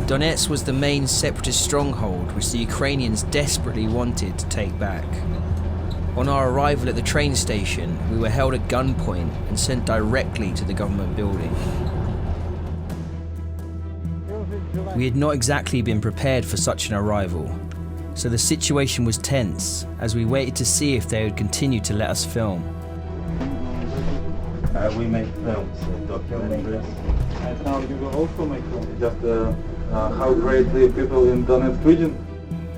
Donetsk was the main separatist stronghold which the Ukrainians desperately wanted to take back. On our arrival at the train station, we were held at gunpoint and sent directly to the government building. We had not exactly been prepared for such an arrival, so the situation was tense as we waited to see if they would continue to let us film. We make films, documentaries. And now you will also make films, just how great the people in Donetsk region.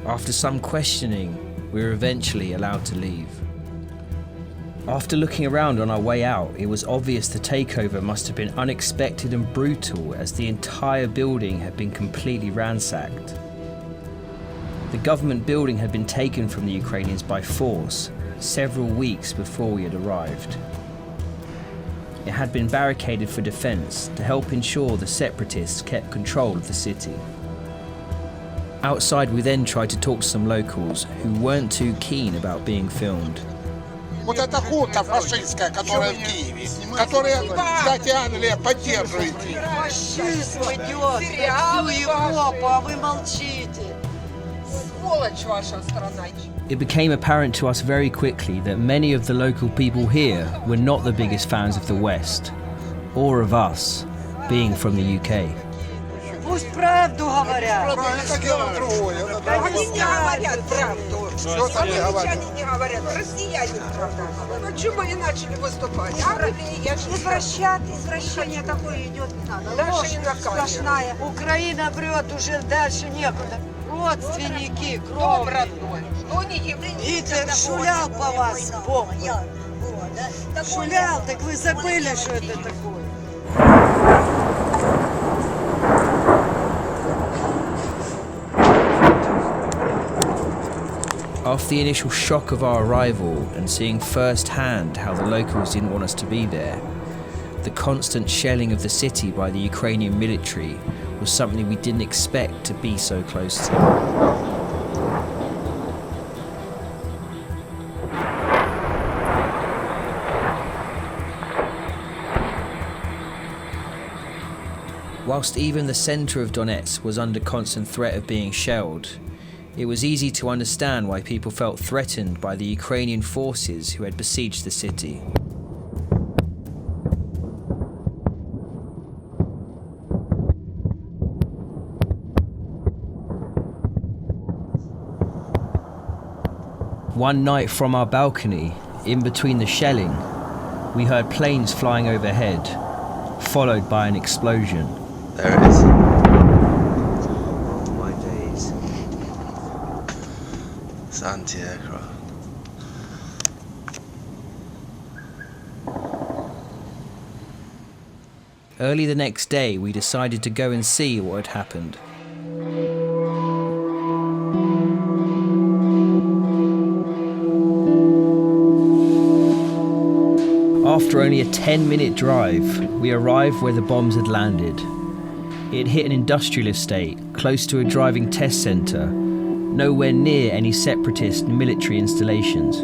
After some questioning, we were eventually allowed to leave. After looking around on our way out, it was obvious the takeover must have been unexpected and brutal, as the entire building had been completely ransacked. The government building had been taken from the Ukrainians by force several weeks before we had arrived. It had been barricaded for defense to help ensure the separatists kept control of the city. Outside, we then tried to talk to some locals who weren't too keen about being filmed. Вот эта хунта фашистская, которая в Киеве, которая, кстати, Англия поддерживает. Фашизм идет всю Европу, а вы молчите. Сволочь ваша страна. It became apparent to us very quickly that many of the local people here were not the biggest fans of the West, or of us, being from the UK. Пусть правду говорят. Это дело другое. Они не говорят правду. Англичане не говорят, россияне правду. Почему они начали выступать? Извращение такое идет, не надо. Ложь сплошная. Украина врет, уже дальше некуда. Родственники, Дом кровь. родной. Что не евреи? Гитлер шулял по вас, Бог. Шулял, так вы забыли, что это такое. After the initial shock of our arrival and seeing firsthand how the locals didn't want us to be there, the constant shelling of the city by the Ukrainian military was something we didn't expect to be so close to. Whilst even the centre of Donetsk was under constant threat of being shelled, it was easy to understand why people felt threatened by the Ukrainian forces who had besieged the city. One night from our balcony, in between the shelling, we heard planes flying overhead, followed by an explosion. There it is. Oh my days. It's anti-aircraft. Early the next day, we decided to go and see what had happened. After only a 10-minute drive, we arrived where the bombs had landed. It hit an industrial estate close to a driving test centre, nowhere near any separatist military installations.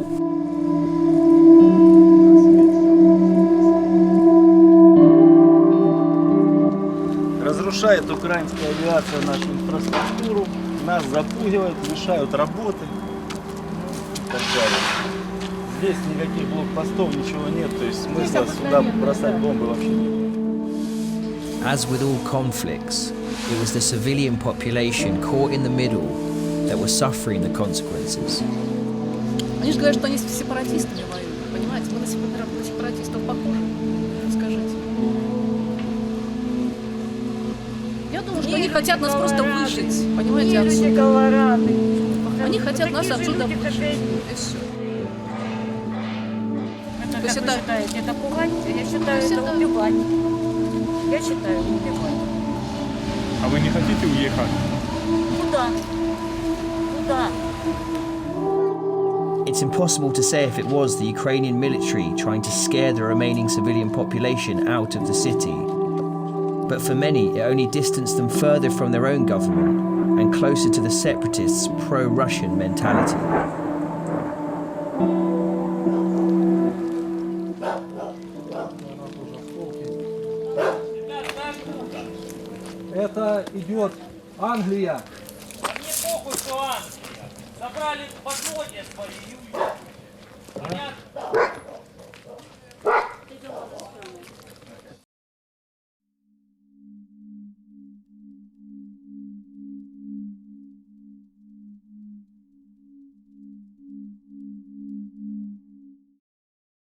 Разрушает украинская авиация нашу инфраструктуру, нас запугивают, мешают работать и так далее. Здесь никаких блокпостов, ничего нет, то есть смысла сюда бросать бомбы вообще нет. As with all conflicts, it was the civilian population caught in the middle that were suffering the consequences. Они же говорят, что они с сепаратистами воюют, понимаете? Мы на сепаратистов похожи, скажите. Я думаю, что они хотят нас просто выжить, понимаете, отсюда. Они хотят нас отсюда выжить, и все. То есть это считаете, это пугать? Я считаю, это убивать. Я считаю, убивать. А вы не хотите уехать? Куда? Куда? It's impossible to say if it was the Ukrainian military trying to scare the remaining civilian population out of the city. But for many, it only distanced them further from their own government and closer to the separatists' pro-Russian mentality. Это идет Англия. Мне похуй, что Англия. Забрали подводья свои и уехали. Понятно?